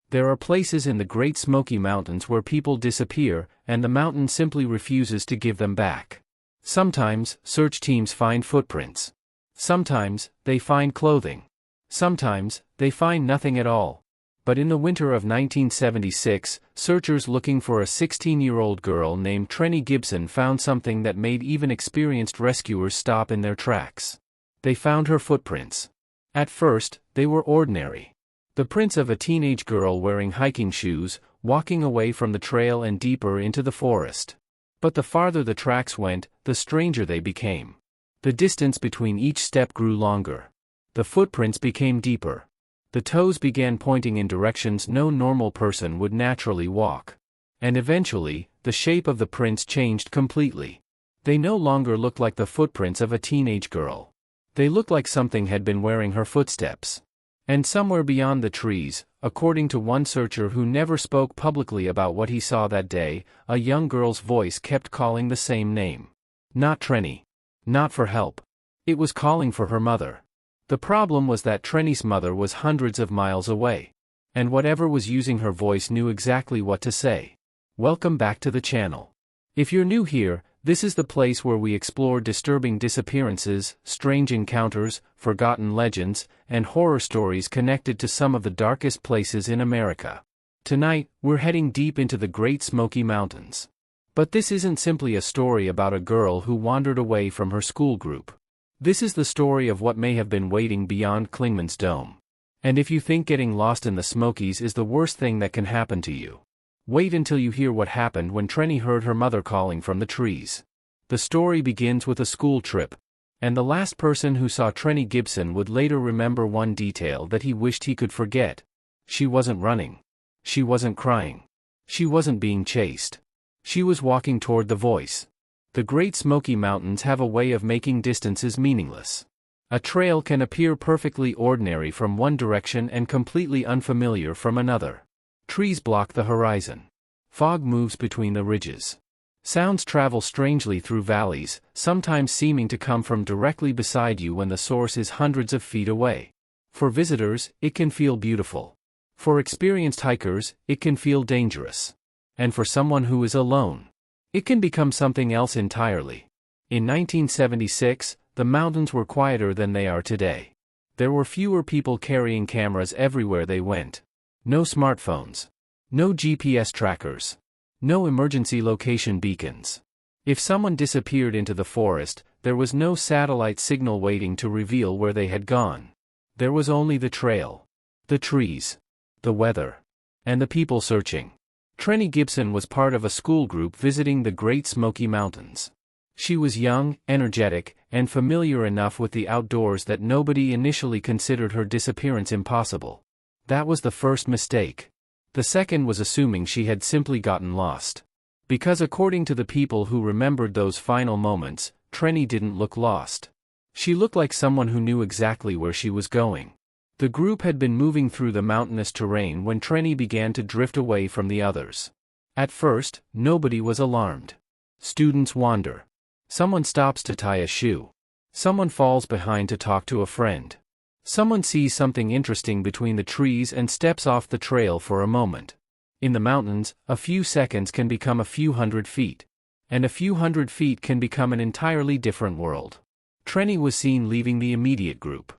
There are places in the Great Smoky Mountains where people disappear, and the mountain simply refuses to give them back. Sometimes, search teams find footprints. Sometimes, they find clothing. Sometimes, they find nothing at all. But in the winter of 1976, searchers looking for a 16-year-old girl named Trenny Gibson found something that made even experienced rescuers stop in their tracks. They found her footprints. At first, they were ordinary. The prints of a teenage girl wearing hiking shoes, walking away from the trail and deeper into the forest. But the farther the tracks went, the stranger they became. The distance between each step grew longer. The footprints became deeper. The toes began pointing in directions no normal person would naturally walk. And eventually, the shape of the prints changed completely. They no longer looked like the footprints of a teenage girl. They looked like something had been wearing her footsteps. And somewhere beyond the trees, according to one searcher who never spoke publicly about what he saw that day, a young girl's voice kept calling the same name. Not Trenny. Not for help. It was calling for her mother. The problem was that Trenny's mother was hundreds of miles away. And whatever was using her voice knew exactly what to say. Welcome back to the channel. If you're new here, this is the place where we explore disturbing disappearances, strange encounters, forgotten legends, and horror stories connected to some of the darkest places in America. Tonight, we're heading deep into the Great Smoky Mountains. But this isn't simply a story about a girl who wandered away from her school group. This is the story of what may have been waiting beyond Clingmans Dome. And if you think getting lost in the Smokies is the worst thing that can happen to you, wait until you hear what happened when Trenny heard her mother calling from the trees. The story begins with a school trip. And the last person who saw Trenny Gibson would later remember one detail that he wished he could forget. She wasn't running. She wasn't crying. She wasn't being chased. She was walking toward the voice. The Great Smoky Mountains have a way of making distances meaningless. A trail can appear perfectly ordinary from one direction and completely unfamiliar from another. Trees block the horizon. Fog moves between the ridges. Sounds travel strangely through valleys, sometimes seeming to come from directly beside you when the source is hundreds of feet away. For visitors, it can feel beautiful. For experienced hikers, it can feel dangerous. And for someone who is alone, it can become something else entirely. In 1976, the mountains were quieter than they are today. There were fewer people carrying cameras everywhere they went. No smartphones. No GPS trackers. No emergency location beacons. If someone disappeared into the forest, there was no satellite signal waiting to reveal where they had gone. There was only the trail, the trees, the weather, and the people searching. Trenny Gibson was part of a school group visiting the Great Smoky Mountains. She was young, energetic, and familiar enough with the outdoors that nobody initially considered her disappearance impossible. That was the first mistake. The second was assuming she had simply gotten lost. Because according to the people who remembered those final moments, Trenny didn't look lost. She looked like someone who knew exactly where she was going. The group had been moving through the mountainous terrain when Trenny began to drift away from the others. At first, nobody was alarmed. Students wander. Someone stops to tie a shoe. Someone falls behind to talk to a friend. Someone sees something interesting between the trees and steps off the trail for a moment. In the mountains, a few seconds can become a few hundred feet. And a few hundred feet can become an entirely different world. Trenny was seen leaving the immediate group.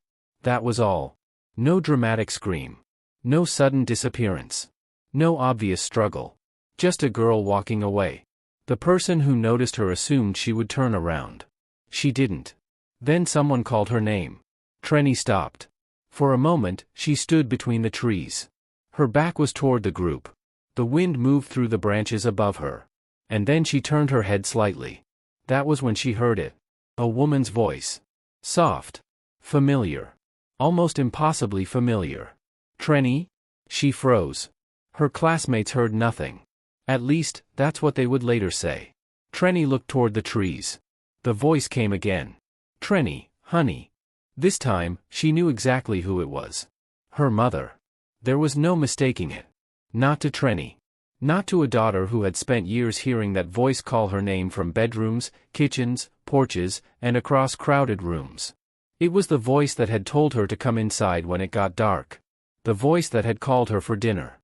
That was all. No dramatic scream. No sudden disappearance. No obvious struggle. Just a girl walking away. The person who noticed her assumed she would turn around. She didn't. Then someone called her name. Trenny stopped. For a moment, she stood between the trees. Her back was toward the group. The wind moved through the branches above her. And then she turned her head slightly. That was when she heard it. A woman's voice. Soft. Familiar. Almost impossibly familiar. Trenny? She froze. Her classmates heard nothing. At least, that's what they would later say. Trenny looked toward the trees. The voice came again. Trenny, honey. This time, she knew exactly who it was. Her mother. There was no mistaking it. Not to Trenny. Not to a daughter who had spent years hearing that voice call her name from bedrooms, kitchens, porches, and across crowded rooms. It was the voice that had told her to come inside when it got dark. The voice that had called her for dinner.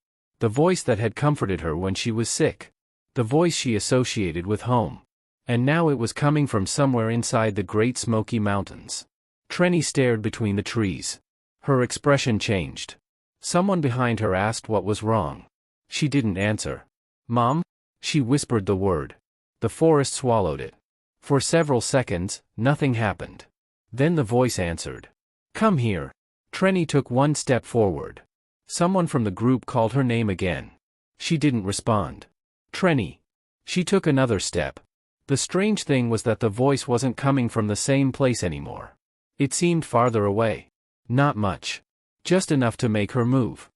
The voice that had comforted her when she was sick. The voice she associated with home. And now it was coming from somewhere inside the Great Smoky Mountains. Trenny stared between the trees. Her expression changed. Someone behind her asked what was wrong. She didn't answer. "Mom?" She whispered the word. The forest swallowed it. For several seconds, nothing happened. Then the voice answered. "Come here." Trenny took one step forward. Someone from the group called her name again. She didn't respond. "Trenny." She took another step. The strange thing was that the voice wasn't coming from the same place anymore. It seemed farther away. Not much. Just enough to make her move.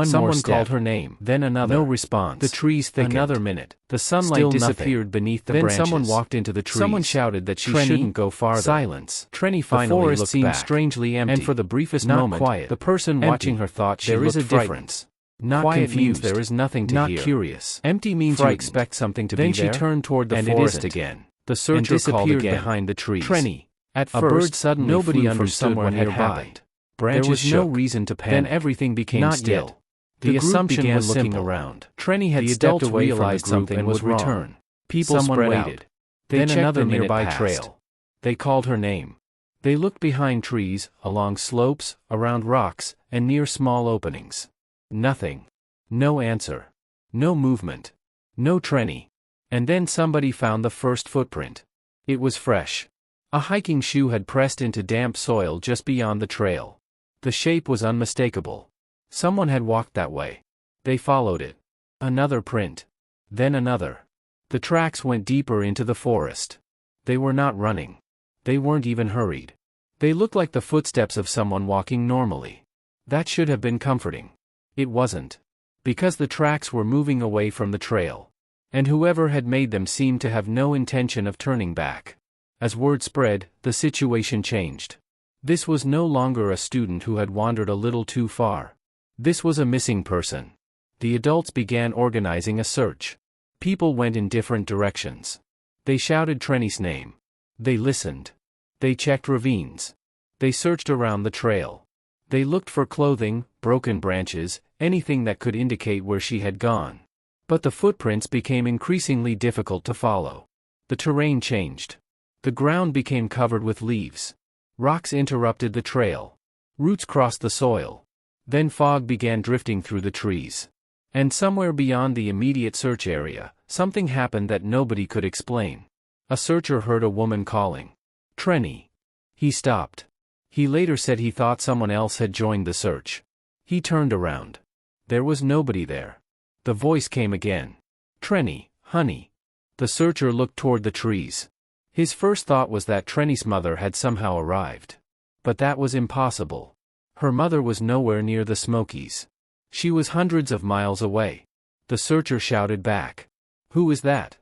Someone called her name, then another. No response. The trees thickened. Another minute. The sunlight still disappeared beneath the branches. Then someone walked into the trees. Someone shouted that she shouldn't go farther. Silence. Trenny finally looked seemed back. Strangely empty. And for the briefest moment, quiet. The person watching her thought she looked frightened. There is a difference. Not quiet confused. Means there is nothing to hear. Not curious. Empty means frightened. You expect something to be there. Then she turned toward the forest again. The searcher disappeared behind the trees. Trenny. At first, a bird suddenly nobody understood what had happened. Branches there was shook. No reason to panic. Then everything became not still. Yet. The assumption began was looking simple. Around. Trenny had stepped away realized from the group something and was return. People spread out. They then another nearby trail. They called her name. They looked behind trees, along slopes, around rocks, and near small openings. Nothing. No answer. No movement. No Trenny. And then somebody found the first footprint. It was fresh. A hiking shoe had pressed into damp soil just beyond the trail. The shape was unmistakable. Someone had walked that way. They followed it. Another print. Then another. The tracks went deeper into the forest. They were not running. They weren't even hurried. They looked like the footsteps of someone walking normally. That should have been comforting. It wasn't. Because the tracks were moving away from the trail. And whoever had made them seemed to have no intention of turning back. As word spread, the situation changed. This was no longer a student who had wandered a little too far. This was a missing person. The adults began organizing a search. People went in different directions. They shouted Trenny's name. They listened. They checked ravines. They searched around the trail. They looked for clothing, broken branches, anything that could indicate where she had gone. But the footprints became increasingly difficult to follow. The terrain changed. The ground became covered with leaves. Rocks interrupted the trail. Roots crossed the soil. Then fog began drifting through the trees. And somewhere beyond the immediate search area, something happened that nobody could explain. A searcher heard a woman calling. "Trenny." He stopped. He later said he thought someone else had joined the search. He turned around. There was nobody there. The voice came again. "Trenny, honey." The searcher looked toward the trees. His first thought was that Trenny's mother had somehow arrived. But that was impossible. Her mother was nowhere near the Smokies. She was hundreds of miles away. The searcher shouted back. "Who is that?"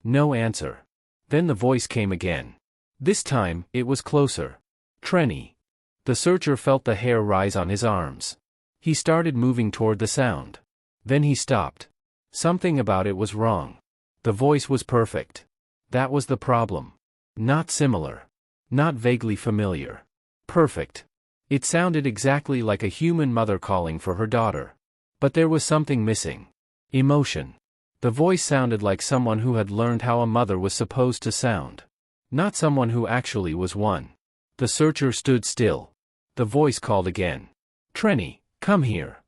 No answer. Then the voice came again. This time, it was closer. "Trenny." The searcher felt the hair rise on his arms. He started moving toward the sound. Then he stopped. Something about it was wrong. The voice was perfect. That was the problem. Not similar. Not vaguely familiar. Perfect. It sounded exactly like a human mother calling for her daughter. But there was something missing. Emotion. The voice sounded like someone who had learned how a mother was supposed to sound. Not someone who actually was one. The searcher stood still. The voice called again. "Trenny, come here."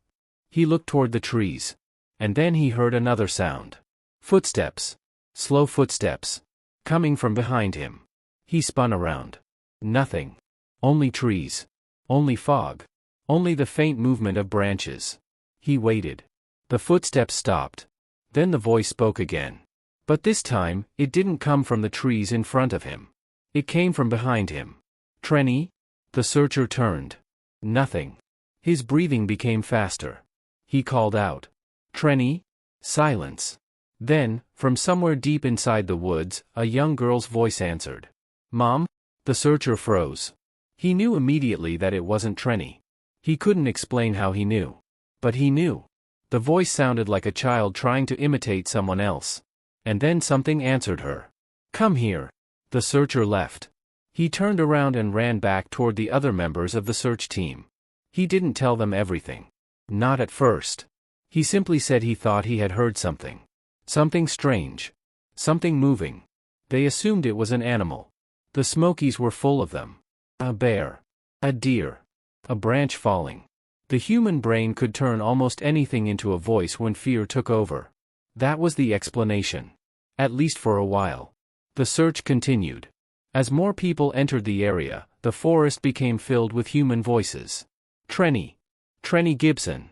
He looked toward the trees. And then he heard another sound. Footsteps. Slow footsteps. Coming from behind him. He spun around. Nothing. Only trees. Only fog. Only the faint movement of branches. He waited. The footsteps stopped. Then the voice spoke again. But this time, it didn't come from the trees in front of him. It came from behind him. "Trenny?" The searcher turned. Nothing. His breathing became faster. He called out. "Trenny?" Silence. Then, from somewhere deep inside the woods, a young girl's voice answered. "Mom?" The searcher froze. He knew immediately that it wasn't Trenny. He couldn't explain how he knew. But he knew. The voice sounded like a child trying to imitate someone else. And then something answered her. "Come here." The searcher left. He turned around and ran back toward the other members of the search team. He didn't tell them everything. Not at first. He simply said he thought he had heard something. Something strange. Something moving. They assumed it was an animal. The Smokies were full of them. A bear. A deer. A branch falling. The human brain could turn almost anything into a voice when fear took over. That was the explanation. At least for a while. The search continued. As more people entered the area, the forest became filled with human voices. Trenny. Trenny Gibson.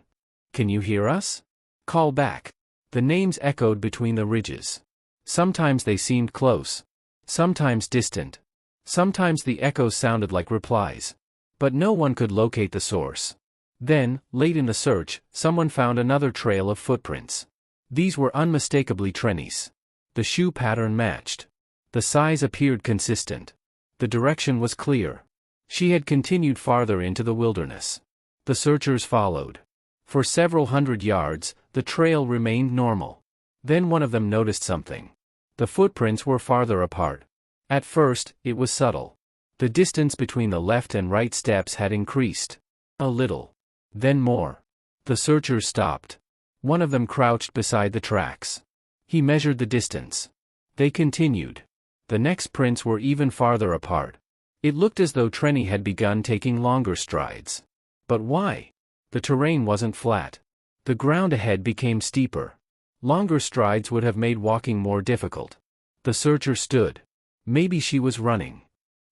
Can you hear us? Call back. The names echoed between the ridges. Sometimes they seemed close. Sometimes distant. Sometimes the echoes sounded like replies. But no one could locate the source. Then, late in the search, someone found another trail of footprints. These were unmistakably Trenny's. The shoe pattern matched. The size appeared consistent. The direction was clear. She had continued farther into the wilderness. The searchers followed. For several hundred yards, the trail remained normal. Then one of them noticed something. The footprints were farther apart. At first, it was subtle. The distance between the left and right steps had increased. A little. Then more. The searchers stopped. One of them crouched beside the tracks. He measured the distance. They continued. The next prints were even farther apart. It looked as though Trenny had begun taking longer strides. But why? The terrain wasn't flat. The ground ahead became steeper. Longer strides would have made walking more difficult. The searcher stood. Maybe she was running.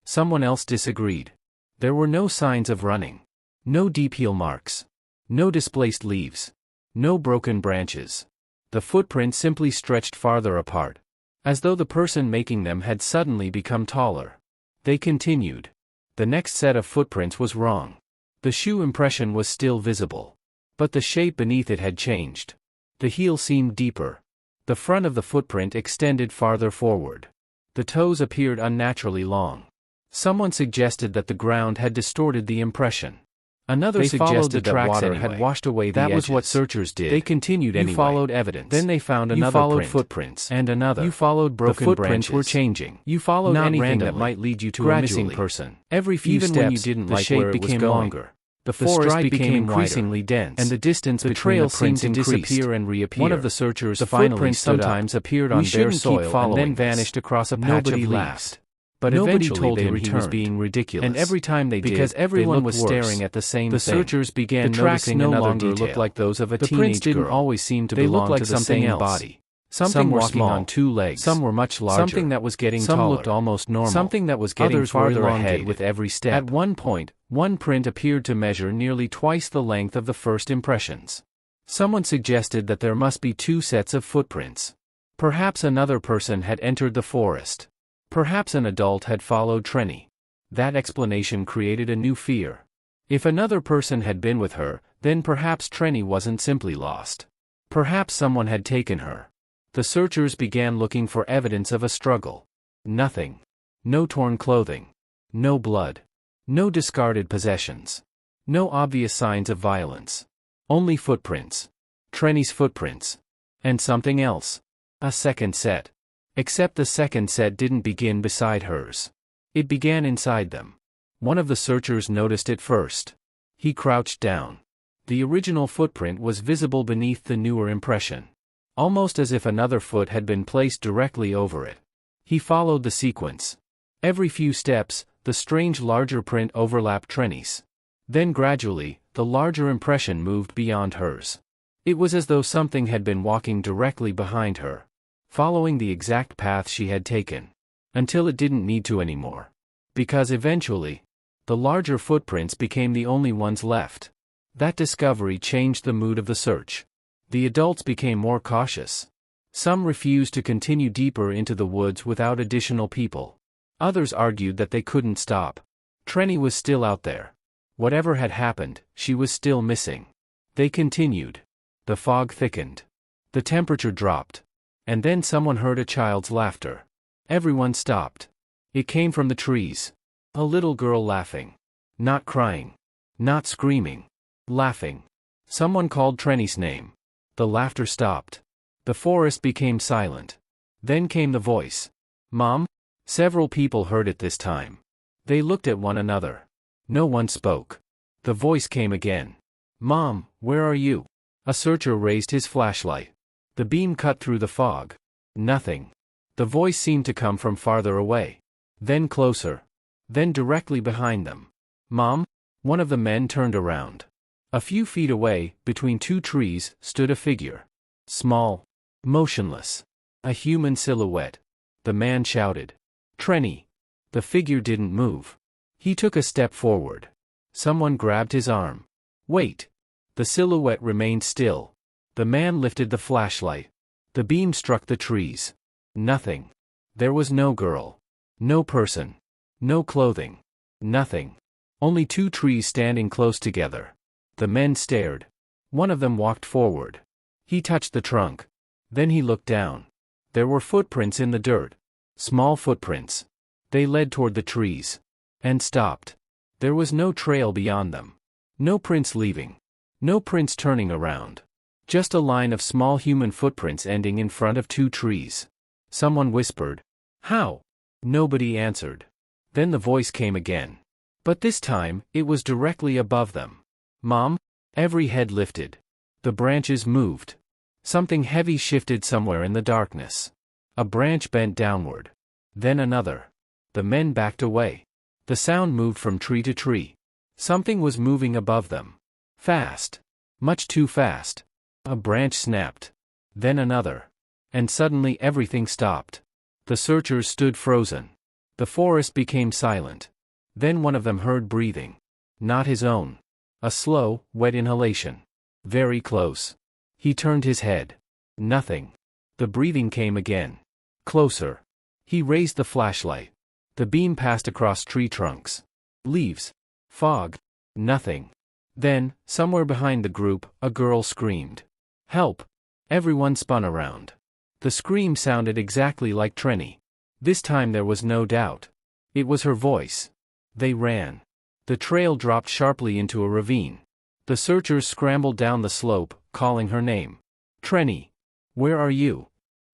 Someone else disagreed. There were no signs of running. No deep heel marks. No displaced leaves. No broken branches. The footprints simply stretched farther apart. As though the person making them had suddenly become taller. They continued. The next set of footprints was wrong. The shoe impression was still visible. But the shape beneath it had changed. The heel seemed deeper. The front of the footprint extended farther forward. The toes appeared unnaturally long. Someone suggested that the ground had distorted the impression. Another suggested that water had washed away the edges. That was what searchers did. They continued anyway. You followed evidence. Then they found another print. You followed footprints. And another. You followed broken branches. The footprints were changing. You followed anything that might lead you to a missing person. Every few steps, when you didn't like where it was going, longer. The forest became increasingly dense, and the distance between the prints seemed to disappear and reappear. One of the searchers finally sometimes appeared on bare soil and then vanished across a patch of leaves. But nobody told him he was being ridiculous. And every time they did, because everyone was staring at the same thing. The searchers began noticing no longer looked like those of a teenage girl. The prints didn't always seem to belong to the same body. Some were walking on two legs. Some were much larger. Something that was getting taller. Some looked almost normal. Something that was getting farther ahead with every step. At one point, one print appeared to measure nearly twice the length of the first impressions. Someone suggested that there must be two sets of footprints. Perhaps another person had entered the forest. Perhaps an adult had followed Trenny. That explanation created a new fear. If another person had been with her, then perhaps Trenny wasn't simply lost. Perhaps someone had taken her. The searchers began looking for evidence of a struggle. Nothing. No torn clothing. No blood. No discarded possessions. No obvious signs of violence. Only footprints. Trenny's footprints. And something else. A second set. Except the second set didn't begin beside hers. It began inside them. One of the searchers noticed it first. He crouched down. The original footprint was visible beneath the newer impression. Almost as if another foot had been placed directly over it. He followed the sequence. Every few steps, the strange larger print overlapped Trenny's. Then gradually, the larger impression moved beyond hers. It was as though something had been walking directly behind her, following the exact path she had taken, until it didn't need to anymore. Because eventually, the larger footprints became the only ones left. That discovery changed the mood of the search. The adults became more cautious. Some refused to continue deeper into the woods without additional people. Others argued that they couldn't stop. Trenny was still out there. Whatever had happened, she was still missing. They continued. The fog thickened. The temperature dropped. And then someone heard a child's laughter. Everyone stopped. It came from the trees. A little girl laughing. Not crying. Not screaming. Laughing. Someone called Trenny's name. The laughter stopped. The forest became silent. Then came the voice. Mom? Several people heard it this time. They looked at one another. No one spoke. The voice came again. Mom, where are you? A searcher raised his flashlight. The beam cut through the fog. Nothing. The voice seemed to come from farther away. Then closer. Then directly behind them. "Mom?" One of the men turned around. A few feet away, between two trees, stood a figure. Small. Motionless. A human silhouette. The man shouted, "Trenny!" The figure didn't move. He took a step forward. Someone grabbed his arm. "Wait!" The silhouette remained still. The man lifted the flashlight. The beam struck the trees. Nothing. There was no girl. No person. No clothing. Nothing. Only two trees standing close together. The men stared. One of them walked forward. He touched the trunk. Then he looked down. There were footprints in the dirt. Small footprints. They led toward the trees. And stopped. There was no trail beyond them. No prints leaving. No prints turning around. Just a line of small human footprints ending in front of two trees. Someone whispered, "How?" Nobody answered. Then the voice came again. But this time, it was directly above them. "Mom?" Every head lifted. The branches moved. Something heavy shifted somewhere in the darkness. A branch bent downward. Then another. The men backed away. The sound moved from tree to tree. Something was moving above them. Fast. Much too fast. A branch snapped. Then another. And suddenly everything stopped. The searchers stood frozen. The forest became silent. Then one of them heard breathing. Not his own. A slow, wet inhalation. Very close. He turned his head. Nothing. The breathing came again. Closer. He raised the flashlight. The beam passed across tree trunks. Leaves. Fog. Nothing. Then, somewhere behind the group, a girl screamed. "Help!" Everyone spun around. The scream sounded exactly like Trenny. This time there was no doubt. It was her voice. They ran. The trail dropped sharply into a ravine. The searchers scrambled down the slope, calling her name. "Trenny! Where are you?"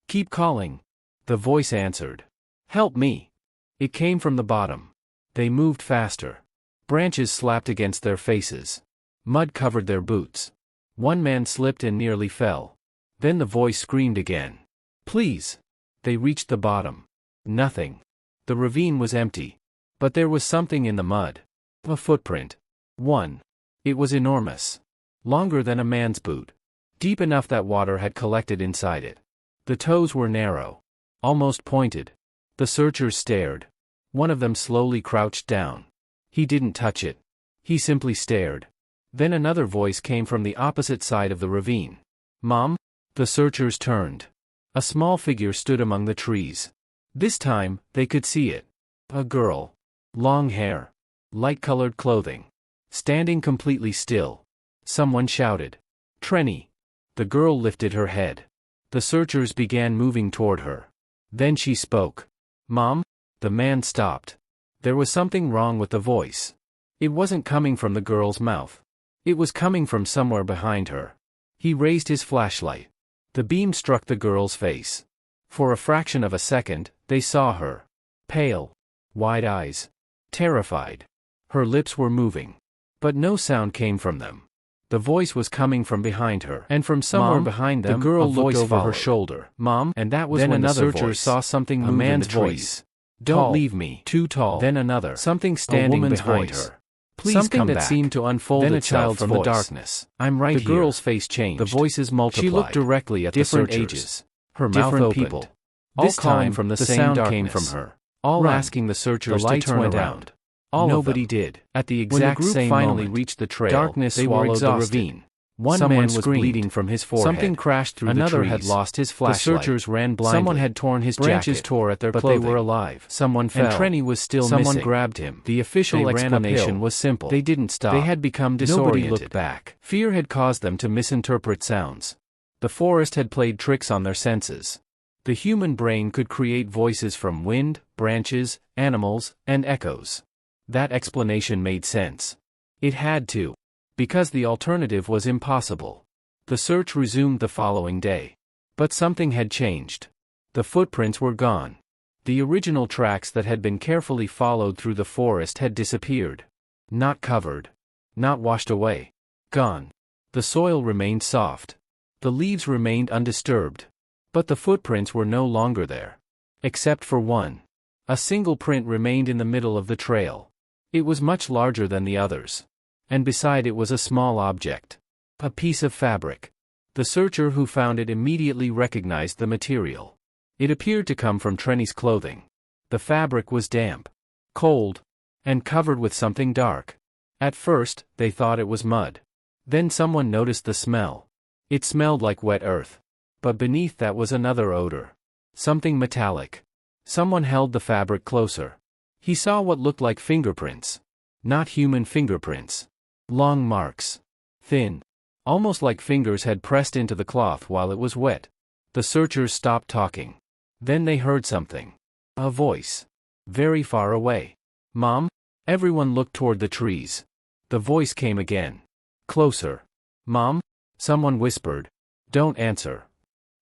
"Keep calling." The voice answered. "Help me." It came from the bottom. They moved faster. Branches slapped against their faces. Mud covered their boots. One man slipped and nearly fell. Then the voice screamed again. "Please." They reached the bottom. Nothing. The ravine was empty. But there was something in the mud. A footprint. One. It was enormous. Longer than a man's boot. Deep enough that water had collected inside it. The toes were narrow. Almost pointed. The searchers stared. One of them slowly crouched down. He didn't touch it. He simply stared. Then another voice came from the opposite side of the ravine. "Mom?" The searchers turned. A small figure stood among the trees. This time, they could see it. A girl. Long hair. Light-colored clothing. Standing completely still. Someone shouted, "Trenny!" The girl lifted her head. The searchers began moving toward her. Then she spoke. "Mom?" The man stopped. There was something wrong with the voice. It wasn't coming from the girl's mouth. It was coming from somewhere behind her. He raised his flashlight. The beam struck the girl's face. For a fraction of a second, they saw her. Pale. Wide eyes. Terrified. Her lips were moving. But no sound came from them. The voice was coming from behind her. And from somewhere behind them, the girl looked over her shoulder. "Mom?" And that was when another the searchers saw something move in the trees. "Don't leave me." Too tall. Then another. Something standing behind her. "Please come back." Something that seemed to unfold itself from the darkness. "I'm right here." The girl's face changed. The voices multiplied. She looked directly at the searchers. Different ages. Her mouth opened. This time from the same darkness. Came from her. All asking the searchers to turn around. Nobody did. At the exact same moment, when the group finally reached the trail, darkness swallowed the ravine. One man was bleeding from his forehead. Something crashed through the trees. Another had lost his flashlight. The searchers ran blindly. Someone had torn his jacket. Branches tore at their clothing. But they were alive. Someone fell. And Trenny was still missing. Someone grabbed him. The official explanation was simple. They didn't stop. They had become disoriented. Nobody looked back. Fear had caused them to misinterpret sounds. The forest had played tricks on their senses. The human brain could create voices from wind, branches, animals, and echoes. That explanation made sense. It had to. Because the alternative was impossible. The search resumed the following day. But something had changed. The footprints were gone. The original tracks that had been carefully followed through the forest had disappeared. Not covered. Not washed away. Gone. The soil remained soft. The leaves remained undisturbed. But the footprints were no longer there. Except for one. A single print remained in the middle of the trail. It was much larger than the others. And beside it was a small object. A piece of fabric. The searcher who found it immediately recognized the material. It appeared to come from Trenny's clothing. The fabric was damp, cold, and covered with something dark. At first, they thought it was mud. Then someone noticed the smell. It smelled like wet earth. But beneath that was another odor. Something metallic. Someone held the fabric closer. He saw what looked like fingerprints. Not human fingerprints. Long marks. Thin. Almost like fingers had pressed into the cloth while it was wet. The searchers stopped talking. Then they heard something. A voice. Very far away. "Mom?" Everyone looked toward the trees. The voice came again. Closer. "Mom?" Someone whispered. "Don't answer."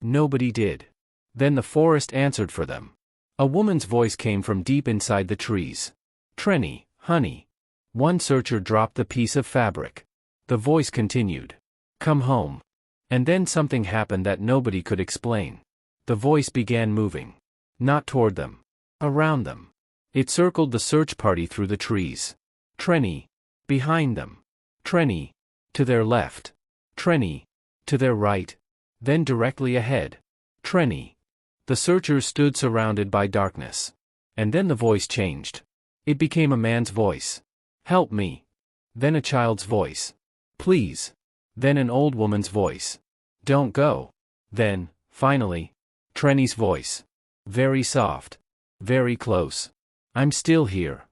Nobody did. Then the forest answered for them. A woman's voice came from deep inside the trees. "Trenny, honey." One searcher dropped the piece of fabric. The voice continued. "Come home." And then something happened that nobody could explain. The voice began moving. Not toward them. Around them. It circled the search party through the trees. Trenny. Behind them. Trenny. To their left. Trenny. To their right. Then directly ahead. Trenny. The searchers stood surrounded by darkness. And then the voice changed. It became a man's voice. "Help me." Then a child's voice. "Please." Then an old woman's voice. "Don't go." Then, finally, Trenny's voice. Very soft. Very close. "I'm still here."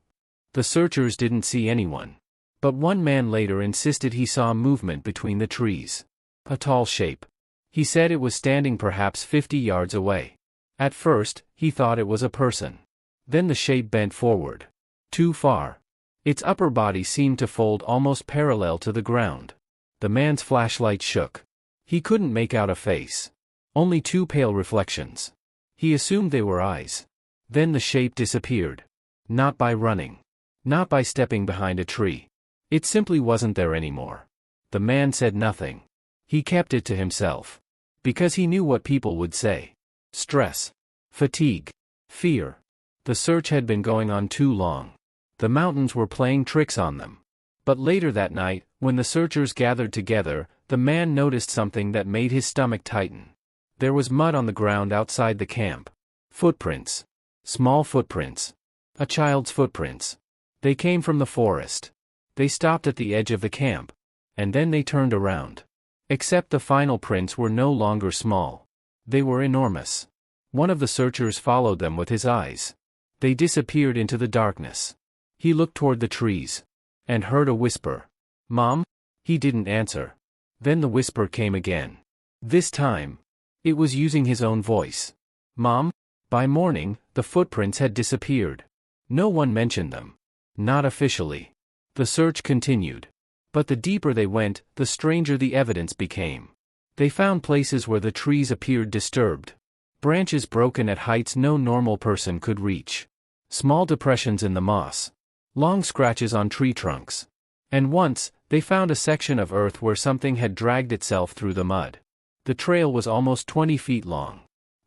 The searchers didn't see anyone. But one man later insisted he saw movement between the trees. A tall shape. He said it was standing perhaps 50 yards away. At first, he thought it was a person. Then the shape bent forward. Too far. Its upper body seemed to fold almost parallel to the ground. The man's flashlight shook. He couldn't make out a face. Only two pale reflections. He assumed they were eyes. Then the shape disappeared. Not by running. Not by stepping behind a tree. It simply wasn't there anymore. The man said nothing. He kept it to himself. Because he knew what people would say. Stress. Fatigue. Fear. The search had been going on too long. The mountains were playing tricks on them. But later that night, when the searchers gathered together, the man noticed something that made his stomach tighten. There was mud on the ground outside the camp. Footprints. Small footprints. A child's footprints. They came from the forest. They stopped at the edge of the camp. And then they turned around. Except the final prints were no longer small. They were enormous. One of the searchers followed them with his eyes. They disappeared into the darkness. He looked toward the trees. And heard a whisper. "Mom?" He didn't answer. Then the whisper came again. This time, it was using his own voice. "Mom?" By morning, the footprints had disappeared. No one mentioned them. Not officially. The search continued. But the deeper they went, the stranger the evidence became. They found places where the trees appeared disturbed. Branches broken at heights no normal person could reach. Small depressions in the moss. Long scratches on tree trunks. And once, they found a section of earth where something had dragged itself through the mud. The trail was almost 20 feet long.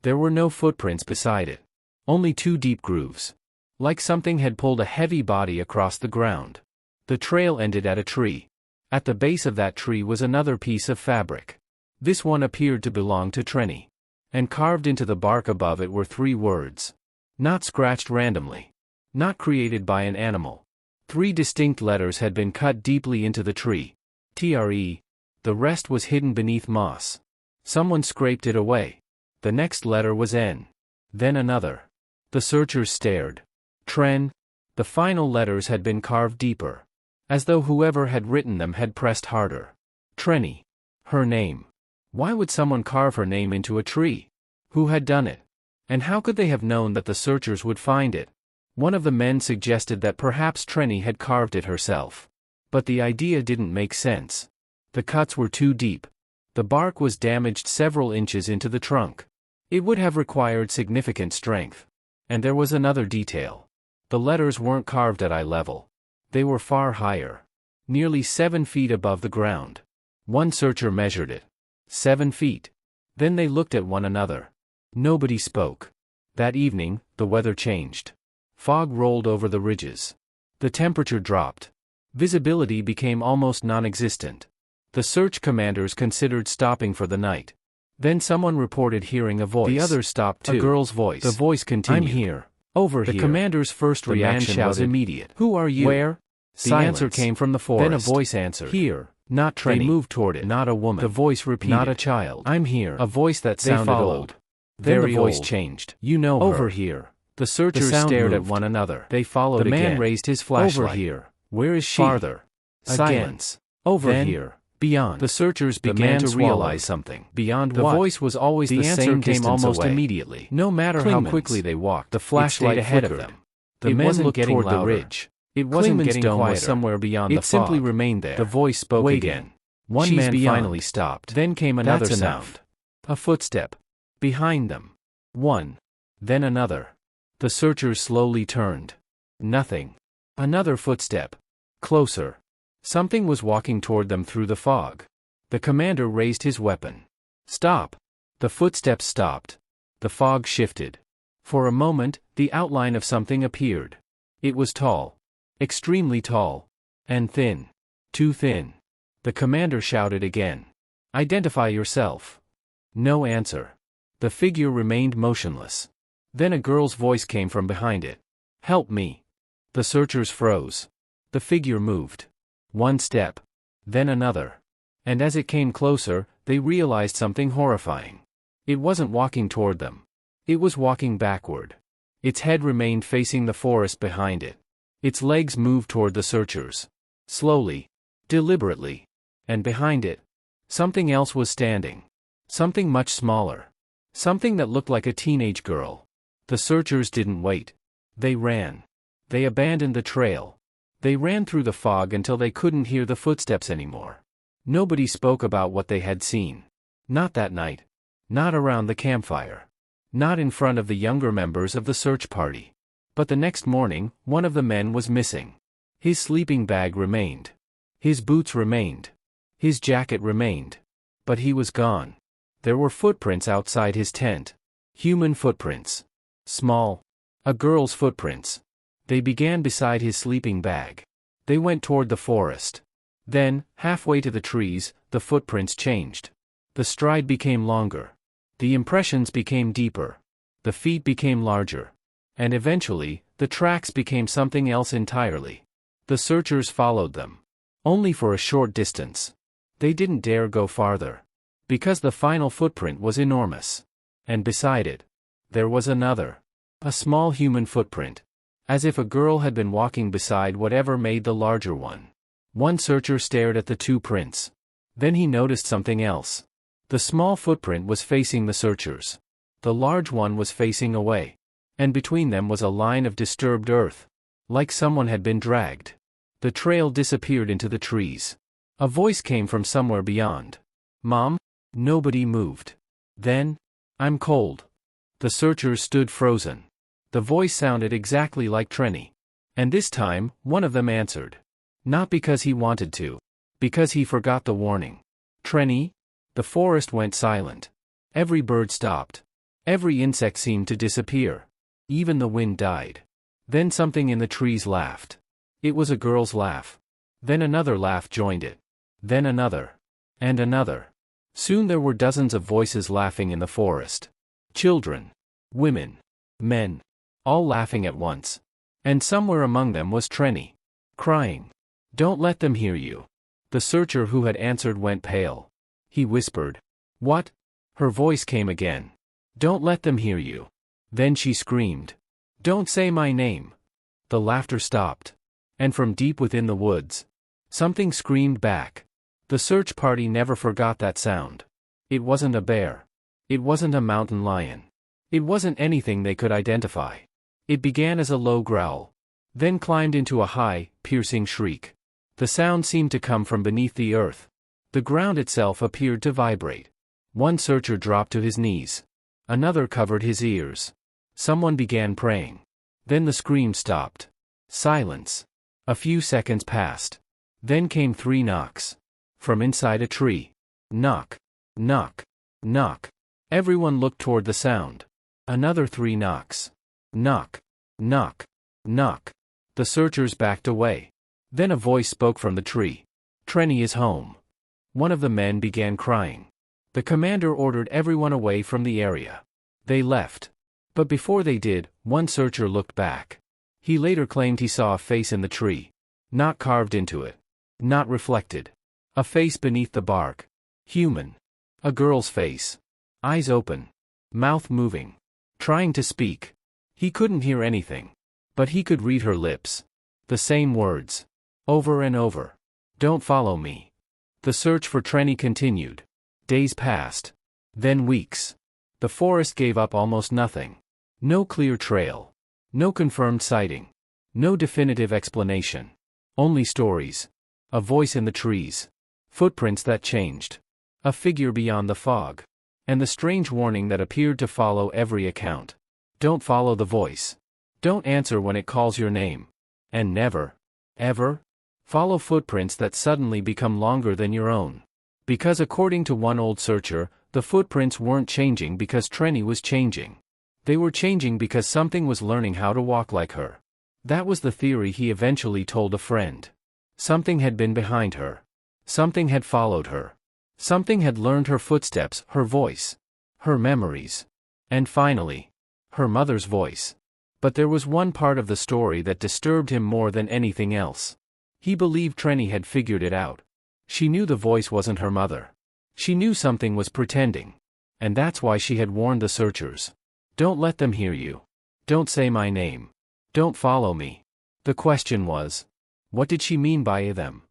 There were no footprints beside it. Only two deep grooves. Like something had pulled a heavy body across the ground. The trail ended at a tree. At the base of that tree was another piece of fabric. This one appeared to belong to Trenny. And carved into the bark above it were 3 words. Not scratched randomly. Not created by an animal. 3 distinct letters had been cut deeply into the tree. TRE. The rest was hidden beneath moss. Someone scraped it away. The next letter was N. Then another. The searchers stared. Tren. The final letters had been carved deeper. As though whoever had written them had pressed harder. Trenny. Her name. Why would someone carve her name into a tree? Who had done it? And how could they have known that the searchers would find it? One of the men suggested that perhaps Trenny had carved it herself. But the idea didn't make sense. The cuts were too deep. The bark was damaged several inches into the trunk. It would have required significant strength. And there was another detail. The letters weren't carved at eye level. They were far higher. Nearly 7 feet above the ground. One searcher measured it. 7 feet. Then they looked at one another. Nobody spoke. That evening, the weather changed. Fog rolled over the ridges. The temperature dropped. Visibility became almost non-existent. The search commanders considered stopping for the night. Then someone reported hearing a voice. The others stopped too. A girl's voice. The voice continued. I'm here. Over here. The commander's first reaction was immediate. Who are you? Where? The answer came from the forest. Then a voice answered. Here. Not Trenny. They moved toward it. Not a woman. The voice repeated. Not a child. I'm here. A voice that sounded old. Then the voice changed. You know her. Over here. The searchers stared at one another. They followed again. The man raised his flashlight. Over here. Where is she? Farther. Silence. Over here. Beyond. The searchers began to realize something. Beyond what? The voice was always the same. The answer came almost immediately. No matter how quickly they walked, the flashlight ahead of them. The men looked toward the ridge. It wasn't getting quieter. Somewhere beyond the fog. It simply remained there. The voice spoke again. One man finally stopped. Then came another sound. A footstep. Behind them. One. Then another. The searchers slowly turned. Nothing. Another footstep. Closer. Something was walking toward them through the fog. The commander raised his weapon. Stop. The footsteps stopped. The fog shifted. For a moment, the outline of something appeared. It was tall. Extremely tall. And thin. Too thin. The commander shouted again. Identify yourself. No answer. The figure remained motionless. Then a girl's voice came from behind it. Help me. The searchers froze. The figure moved. One step. Then another. And as it came closer, they realized something horrifying. It wasn't walking toward them. It was walking backward. Its head remained facing the forest behind it. Its legs moved toward the searchers. Slowly. Deliberately. And behind it, something else was standing. Something much smaller. Something that looked like a teenage girl. The searchers didn't wait. They ran. They abandoned the trail. They ran through the fog until they couldn't hear the footsteps anymore. Nobody spoke about what they had seen. Not that night. Not around the campfire. Not in front of the younger members of the search party. But the next morning, one of the men was missing. His sleeping bag remained. His boots remained. His jacket remained. But he was gone. There were footprints outside his tent. Human footprints. Small. A girl's footprints. They began beside his sleeping bag. They went toward the forest. Then, halfway to the trees, the footprints changed. The stride became longer. The impressions became deeper. The feet became larger. And eventually, the tracks became something else entirely. The searchers followed them. Only for a short distance. They didn't dare go farther. Because the final footprint was enormous. And beside it, there was another. A small human footprint. As if a girl had been walking beside whatever made the larger one. One searcher stared at the two prints. Then he noticed something else. The small footprint was facing the searchers. The large one was facing away. And between them was a line of disturbed earth. Like someone had been dragged. The trail disappeared into the trees. A voice came from somewhere beyond. Mom? Nobody moved. Then, I'm cold. The searchers stood frozen. The voice sounded exactly like Trenny. And this time, one of them answered. Not because he wanted to. Because he forgot the warning. Trenny? The forest went silent. Every bird stopped. Every insect seemed to disappear. Even the wind died. Then something in the trees laughed. It was a girl's laugh. Then another laugh joined it. Then another. And another. Soon there were dozens of voices laughing in the forest. Children. Women. Men. All laughing at once. And somewhere among them was Trenny. Crying. Don't let them hear you. The searcher who had answered went pale. He whispered. What? Her voice came again. Don't let them hear you. Then she screamed. Don't say my name. The laughter stopped. And from deep within the woods, something screamed back. The search party never forgot that sound. It wasn't a bear. It wasn't a mountain lion. It wasn't anything they could identify. It began as a low growl. Then climbed into a high, piercing shriek. The sound seemed to come from beneath the earth. The ground itself appeared to vibrate. One searcher dropped to his knees. Another covered his ears. Someone began praying. Then the scream stopped. Silence. A few seconds passed. Then came 3 knocks. From inside a tree. Knock. Knock. Knock. Everyone looked toward the sound. Another 3 knocks. Knock. Knock. Knock. The searchers backed away. Then a voice spoke from the tree. Trenny is home. One of the men began crying. The commander ordered everyone away from the area. They left. But before they did, one searcher looked back. He later claimed he saw a face in the tree. Not carved into it. Not reflected. A face beneath the bark. Human. A girl's face. Eyes open. Mouth moving. Trying to speak. He couldn't hear anything. But he could read her lips. The same words. Over and over. Don't follow me. The search for Trenny continued. Days passed. Then weeks. The forest gave up almost nothing. No clear trail. No confirmed sighting. No definitive explanation. Only stories. A voice in the trees. Footprints that changed. A figure beyond the fog. And the strange warning that appeared to follow every account. Don't follow the voice. Don't answer when it calls your name. And never, ever, follow footprints that suddenly become longer than your own. Because according to one old searcher, the footprints weren't changing because Trenny was changing. They were changing because something was learning how to walk like her. That was the theory he eventually told a friend. Something had been behind her. Something had followed her. Something had learned her footsteps, her voice. Her memories. And finally, her mother's voice. But there was one part of the story that disturbed him more than anything else. He believed Trenny had figured it out. She knew the voice wasn't her mother. She knew something was pretending. And that's why she had warned the searchers. Don't let them hear you. Don't say my name. Don't follow me. The question was, what did she mean by them?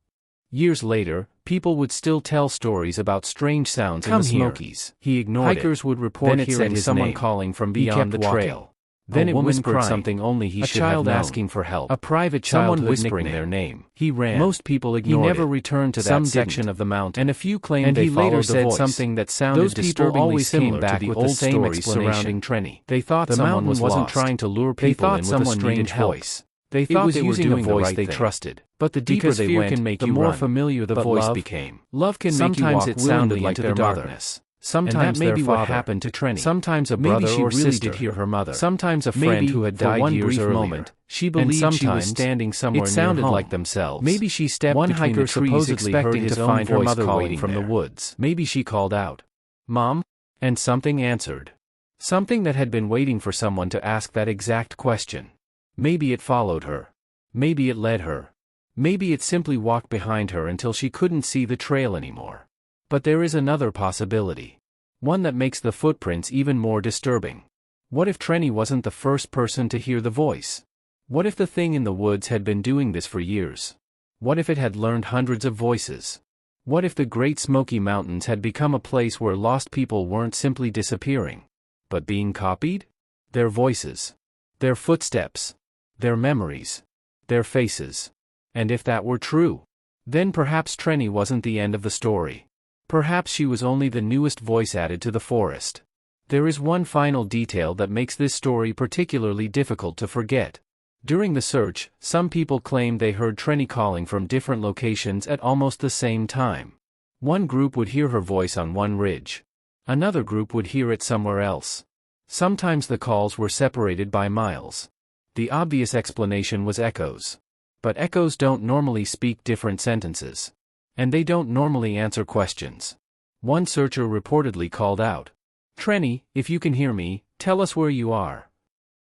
Years later, people would still tell stories about strange sounds in the Smokies. He ignored it. Hikers would report hearing someone calling from beyond the trail. Then it whispered something only he should have known. A child asking for help. A private child whispering their name. He ran. Most people ignored it. He never returned to that section of the mountain. And a few claimed they followed the voice. Something that sounded disturbingly similar to the old stories surrounding Trenny. They thought the mountain wasn't trying to lure people in with a strange voice. They thought they were using a voice they trusted. But the deeper they went, the more familiar the voice became. Love can make you walk willingly into the darkness. Sometimes maybe what happened to Trenny. Sometimes a brother or sister did hear her mother. Sometimes a friend who had died years earlier. Moment, she believed she was standing somewhere near home. It sounded like themselves. Maybe she stepped between the trees supposedly expecting to find her mother waiting from the woods. Maybe she called out, "Mom?" And something answered. Something that had been waiting for someone to ask that exact question. Maybe it followed her. Maybe it led her. Maybe it simply walked behind her until she couldn't see the trail anymore. But there is another possibility. One that makes the footprints even more disturbing. What if Trenny wasn't the first person to hear the voice? What if the thing in the woods had been doing this for years? What if it had learned hundreds of voices? What if the Great Smoky Mountains had become a place where lost people weren't simply disappearing, but being copied? Their voices. Their footsteps. Their memories. Their faces. And if that were true, then perhaps Trenny wasn't the end of the story. Perhaps she was only the newest voice added to the forest. There is one final detail that makes this story particularly difficult to forget. During the search, some people claimed they heard Trenny calling from different locations at almost the same time. One group would hear her voice on one ridge. Another group would hear it somewhere else. Sometimes the calls were separated by miles. The obvious explanation was echoes. But echoes don't normally speak different sentences. And they don't normally answer questions. One searcher reportedly called out, "Trenny, if you can hear me, tell us where you are."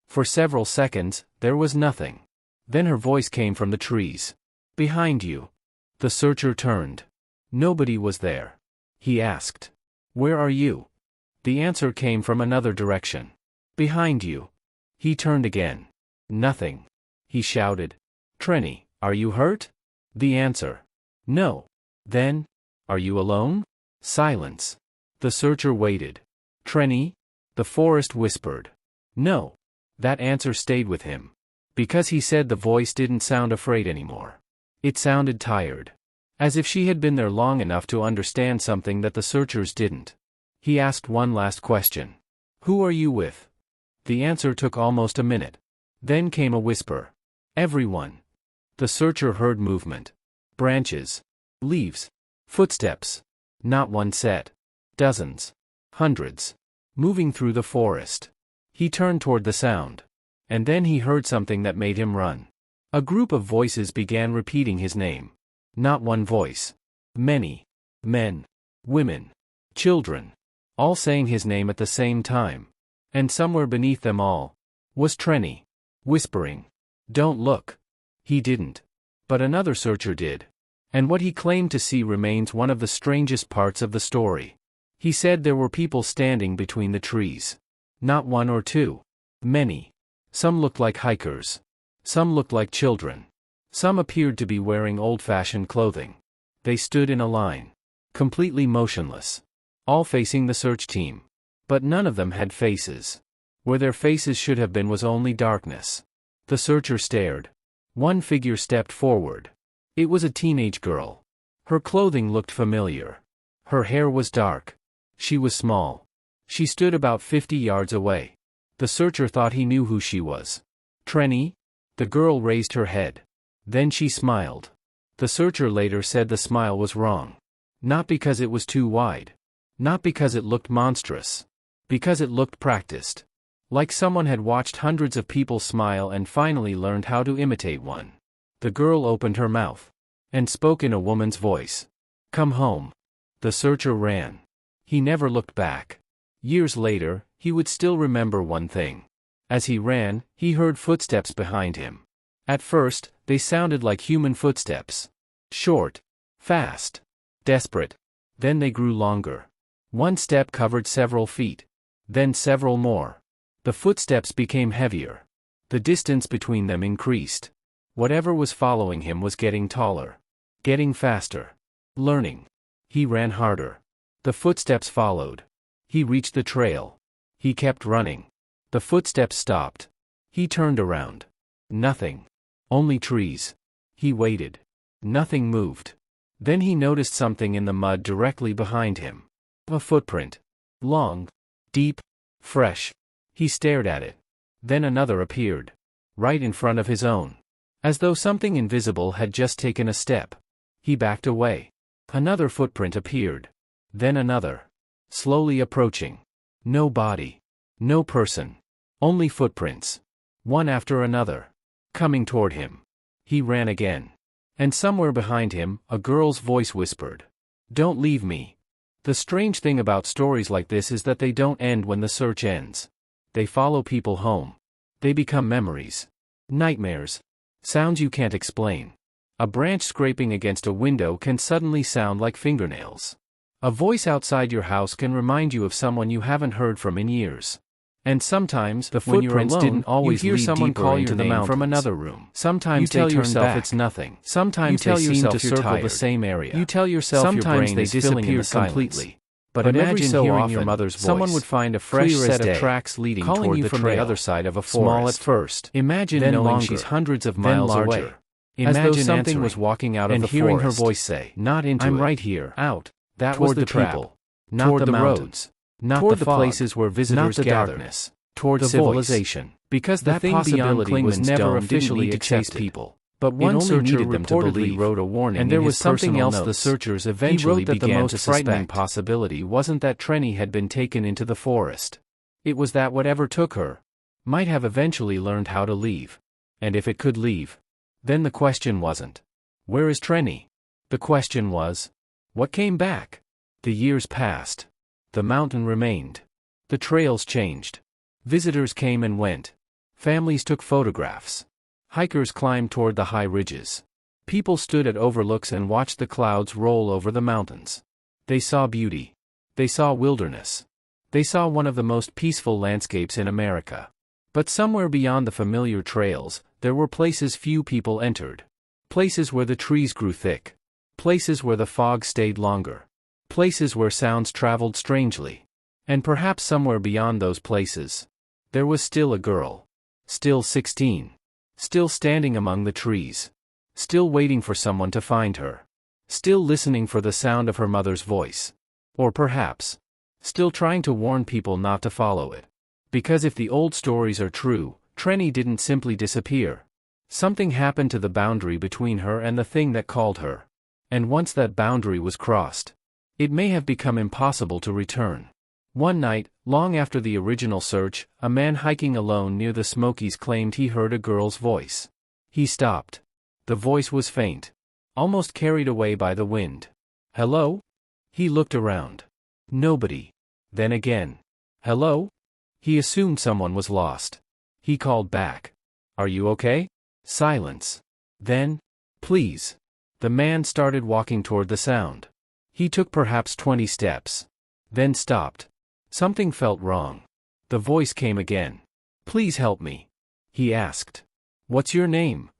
For several seconds, there was nothing. Then her voice came from the trees. "Behind you." The searcher turned. Nobody was there. He asked, "Where are you?" The answer came from another direction. "Behind you." He turned again. Nothing. He shouted, "Trenny, are you hurt?" The answer, "No." Then, "Are you alone?" Silence. The searcher waited. "Trenny?" The forest whispered. "No." That answer stayed with him. Because he said the voice didn't sound afraid anymore. It sounded tired. As if she had been there long enough to understand something that the searchers didn't. He asked one last question. "Who are you with?" The answer took almost a minute. Then came a whisper. "Everyone." The searcher heard movement. Branches. Leaves. Footsteps. Not one set. Dozens. Hundreds. Moving through the forest. He turned toward the sound. And then he heard something that made him run. A group of voices began repeating his name. Not one voice. Many. Men. Women. Children. All saying his name at the same time. And somewhere beneath them all was Trenny. Whispering. Don't look. He didn't. But another searcher did. And what he claimed to see remains one of the strangest parts of the story. He said there were people standing between the trees. Not one or two. Many. Some looked like hikers. Some looked like children. Some appeared to be wearing old-fashioned clothing. They stood in a line. Completely motionless. All facing the search team. But none of them had faces. Where their faces should have been was only darkness. The searcher stared. One figure stepped forward. It was a teenage girl. Her clothing looked familiar. Her hair was dark. She was small. She stood about 50 yards away. The searcher thought he knew who she was. Trenny? The girl raised her head. Then she smiled. The searcher later said the smile was wrong. Not because it was too wide. Not because it looked monstrous. Because it looked practiced. Like someone had watched hundreds of people smile and finally learned how to imitate one. The girl opened her mouth. And spoke in a woman's voice. Come home. The searcher ran. He never looked back. Years later, he would still remember one thing. As he ran, he heard footsteps behind him. At first, they sounded like human footsteps. Short. Fast. Desperate. Then they grew longer. One step covered several feet. Then several more. The footsteps became heavier. The distance between them increased. Whatever was following him was getting taller. Getting faster. Learning. He ran harder. The footsteps followed. He reached the trail. He kept running. The footsteps stopped. He turned around. Nothing. Only trees. He waited. Nothing moved. Then he noticed something in the mud directly behind him. A footprint. Long. Deep. Fresh. He stared at it. Then another appeared. Right in front of his own. As though something invisible had just taken a step. He backed away. Another footprint appeared. Then another. Slowly approaching. No body. No person. Only footprints. One after another. Coming toward him. He ran again. And somewhere behind him, a girl's voice whispered. Don't leave me. The strange thing about stories like this is that they don't end when the search ends. They follow people home. They become memories. Nightmares. Sounds you can't explain. A branch scraping against a window can suddenly sound like fingernails. A voice outside your house can remind you of someone you haven't heard from in years. And sometimes, The when you're footprints alone, didn't always you hear lead someone deeper call into your the name from mountains. another room. Sometimes You they tell turn yourself back. it's nothing. Sometimes You tell they seem yourself to you're circle the tired. same area. You tell yourself your Sometimes brain they is filling in the disappear silence. completely. But But imagine every so hearing often, your mother's voice. someone would find a fresh Clear as set of day, tracks leading calling toward you the from trail. the other side of a forest. Small at first. Imagine then knowing longer, she's hundreds of then miles larger. away. As though Imagine something answering was walking out of and the hearing forest. her voice say, Not into I'm it. right here. Out. That Toward was the the trap. people. Not Toward the the mountains. roads. Not Toward the the fog. places where visitors Not the gather. darkness. Toward The civilization. Because the That thing beyond possibility was Clingmans never Dome officially didn't need to chase accepted. people. But It one only searcher needed them to reportedly believe. wrote a warning And there in was his something personal else notes. the searchers He eventually wrote that the began most to frightening suspect. possibility wasn't that Trenny had been taken into the forest. It was that whatever took her might have eventually learned how to leave. And if it could leave, then the question wasn't, where is Trenny? The question was, what came back? The years passed. The mountain remained. The trails changed. Visitors came and went. Families took photographs. Hikers climbed toward the high ridges. People stood at overlooks and watched the clouds roll over the mountains. They saw beauty. They saw wilderness. They saw one of the most peaceful landscapes in America. But somewhere beyond the familiar trails, there were places few people entered. Places where the trees grew thick. Places where the fog stayed longer. Places where sounds traveled strangely. And perhaps somewhere beyond those places, there was still a girl. Still 16. Still standing among the trees. Still waiting for someone to find her. Still listening for the sound of her mother's voice. Or perhaps, still trying to warn people not to follow it. Because if the old stories are true, Trenny didn't simply disappear. Something happened to the boundary between her and the thing that called her. And once that boundary was crossed, it may have become impossible to return. One night, long after the original search, a man hiking alone near the Smokies claimed he heard a girl's voice. He stopped. The voice was faint, almost carried away by the wind. "Hello?" He looked around. Nobody. Then again. "Hello?" He assumed someone was lost. He called back. "Are you okay?" Silence. Then, "Please." The man started walking toward the sound. He took perhaps 20 steps. Then stopped. Something felt wrong. The voice came again. "Please help me," he asked. "What's your name?"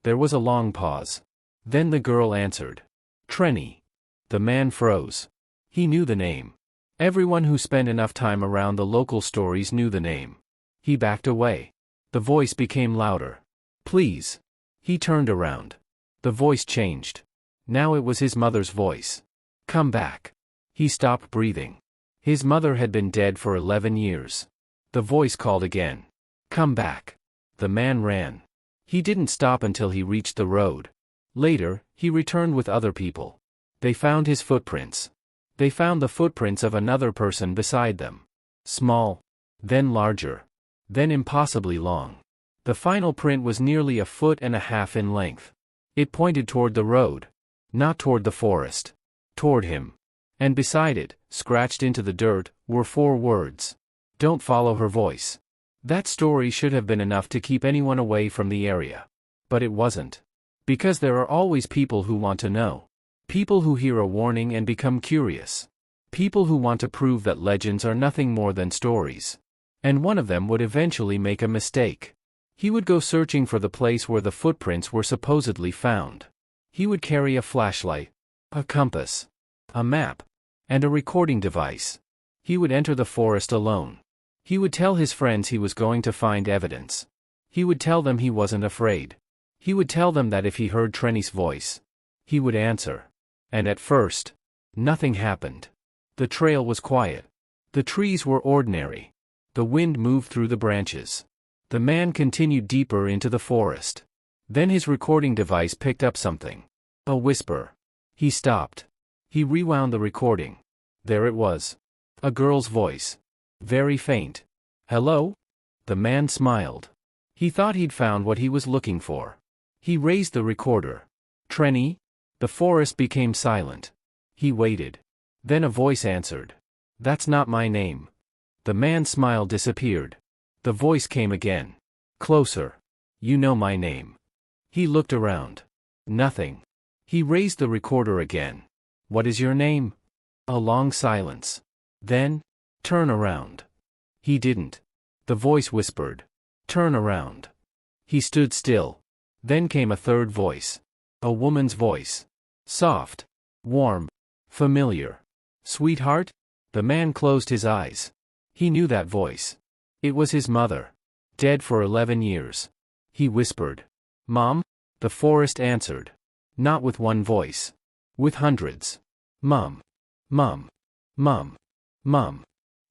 There was a long pause. Then the girl answered. "Trenny." The man froze. He knew the name. Everyone who spent enough time around the local stories knew the name. He backed away. The voice became louder. "Please." He turned around. The voice changed. Now it was his mother's voice. "Come back." He stopped breathing. His mother had been dead for 11 years. The voice called again. "Come back." The man ran. He didn't stop until he reached the road. Later, he returned with other people. They found his footprints. They found the footprints of another person beside them. Small. Then larger. Then impossibly long. The final print was nearly 1.5 feet in length. It pointed toward the road. Not toward the forest. Toward him. And beside it, scratched into the dirt, were 4 words. "Don't follow her voice." That story should have been enough to keep anyone away from the area. But it wasn't. Because there are always people who want to know. People who hear a warning and become curious. People who want to prove that legends are nothing more than stories. And one of them would eventually make a mistake. He would go searching for the place where the footprints were supposedly found. He would carry a flashlight, a compass, a map, and a recording device. He would enter the forest alone. He would tell his friends he was going to find evidence. He would tell them he wasn't afraid. He would tell them that if he heard Trenny's voice, he would answer. And at first, nothing happened. The trail was quiet. The trees were ordinary. The wind moved through the branches. The man continued deeper into the forest. Then his recording device picked up something. A whisper. He stopped. He rewound the recording. There it was. A girl's voice. Very faint. "Hello?" The man smiled. He thought he'd found what he was looking for. He raised the recorder. "Trenny?" The forest became silent. He waited. Then a voice answered. "That's not my name." The man's smile disappeared. The voice came again. "Closer. You know my name." He looked around. Nothing. He raised the recorder again. "What is your name?" A long silence. Then, "Turn around." He didn't. The voice whispered. "Turn around." He stood still. Then came a third voice. A woman's voice. Soft. Warm. Familiar. "Sweetheart?" The man closed his eyes. He knew that voice. It was his mother. Dead for 11 years. He whispered. "Mom?" The forest answered. Not with one voice. With hundreds. "Mom. Mom. Mom. Mom."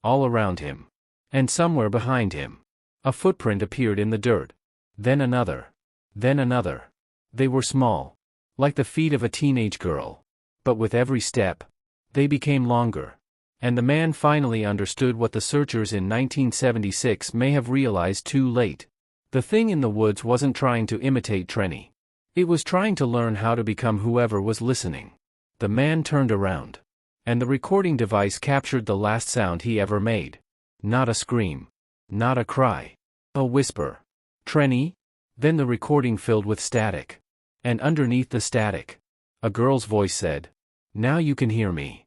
All around him. And somewhere behind him. A footprint appeared in the dirt. Then another. Then another. They were small. Like the feet of a teenage girl. But with every step, they became longer. And the man finally understood what the searchers in 1976 may have realized too late. The thing in the woods wasn't trying to imitate Trenny. It was trying to learn how to become whoever was listening. The man turned around. And the recording device captured the last sound he ever made. Not a scream. Not a cry. A whisper. "Trenny?" Then the recording filled with static. And underneath the static, a girl's voice said, "Now you can hear me."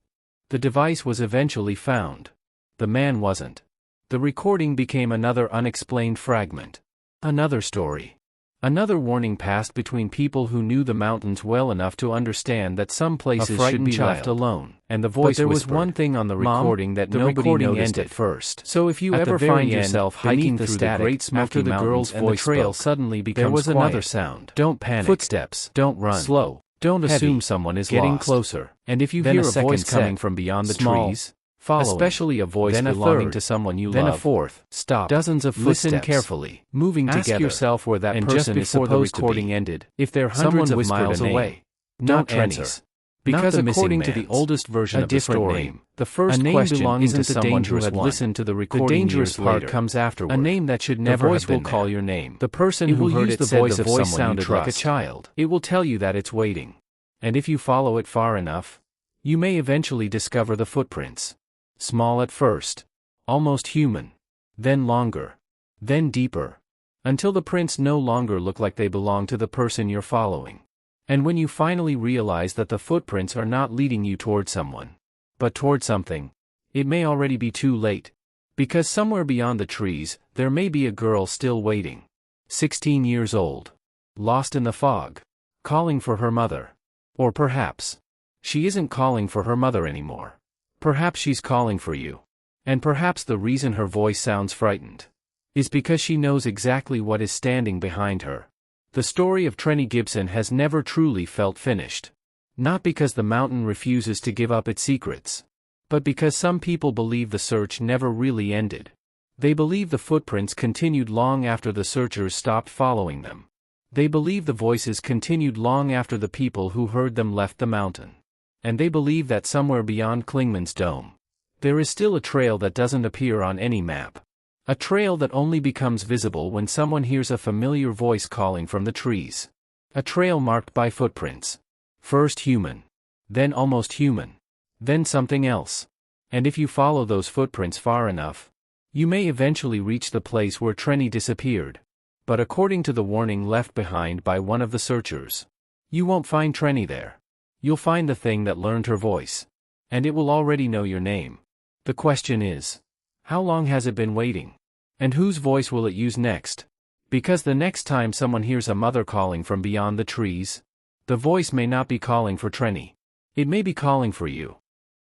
The device was eventually found. The man wasn't. The recording became another unexplained fragment. Another story. Another warning passed between people who knew the mountains well enough to understand that some places should be left alone. And the voice whispered. But there was one thing on the recording that nobody noticed at first. So if you ever find yourself hiking through the Great Smoky Mountains and the trail suddenly becomes there was another sound. Don't panic. Footsteps. Don't run. Slow. Don't assume someone is getting closer. And if you hear a voice coming from beyond the trees, following, especially a voice belonging to someone you love, then a fourth, stop, dozens of footsteps, listen carefully, moving together, ask yourself where that person is supposed to be. If they're hundreds of miles away, don't answer. Because not the according to missing the man's. oldest version A of the different story, name. the first A name question belonging isn't to the someone danger who who had had listened to the recording. The dangerous years part later. comes afterward. A name that should never The voice have been will call there. your name. The person It who will heard use it the said voice the of voice someone you sounded like a trust. child. It will tell you that it's waiting. And if you follow it far enough, you may eventually discover the footprints. Small at first. Almost human. Then longer. Then deeper. Until the prints no longer look like they belong to the person you're following. And when you finally realize that the footprints are not leading you toward someone, but toward something, it may already be too late. Because somewhere beyond the trees, there may be a girl still waiting. 16 years old. Lost in the fog. Calling for her mother. Or perhaps she isn't calling for her mother anymore. Perhaps she's calling for you. And perhaps the reason her voice sounds frightened is because she knows exactly what is standing behind her. The story of Trenny Gibson has never truly felt finished. Not because the mountain refuses to give up its secrets, but because some people believe the search never really ended. They believe the footprints continued long after the searchers stopped following them. They believe the voices continued long after the people who heard them left the mountain. And they believe that somewhere beyond Clingmans Dome, there is still a trail that doesn't appear on any map. A trail that only becomes visible when someone hears a familiar voice calling from the trees. A trail marked by footprints. First human. Then almost human. Then something else. And if you follow those footprints far enough, you may eventually reach the place where Trenny disappeared. But according to the warning left behind by one of the searchers, you won't find Trenny there. You'll find the thing that learned her voice. And it will already know your name. The question is, how long has it been waiting? And whose voice will it use next? Because the next time someone hears a mother calling from beyond the trees, the voice may not be calling for Trenny. It may be calling for you.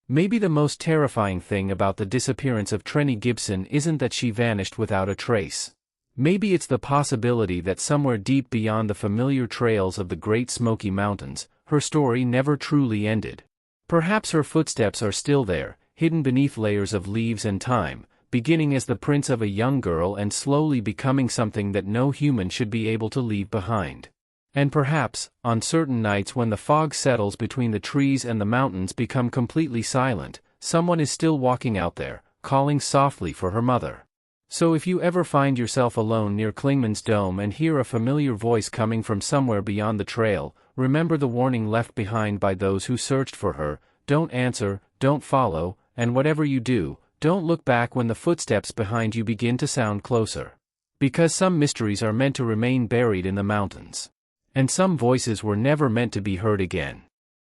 Maybe the most terrifying thing about the disappearance of Trenny Gibson isn't that she vanished without a trace. Maybe it's the possibility that somewhere deep beyond the familiar trails of the Great Smoky Mountains, her story never truly ended. Perhaps her footsteps are still there, hidden beneath layers of leaves and time, beginning as the prints of a young girl and slowly becoming something that no human should be able to leave behind. And perhaps, on certain nights when the fog settles between the trees and the mountains become completely silent, someone is still walking out there, calling softly for her mother. So if you ever find yourself alone near Clingmans Dome and hear a familiar voice coming from somewhere beyond the trail, remember the warning left behind by those who searched for her: don't answer, don't follow, and whatever you do, don't look back when the footsteps behind you begin to sound closer. Because some mysteries are meant to remain buried in the mountains. And some voices were never meant to be heard again.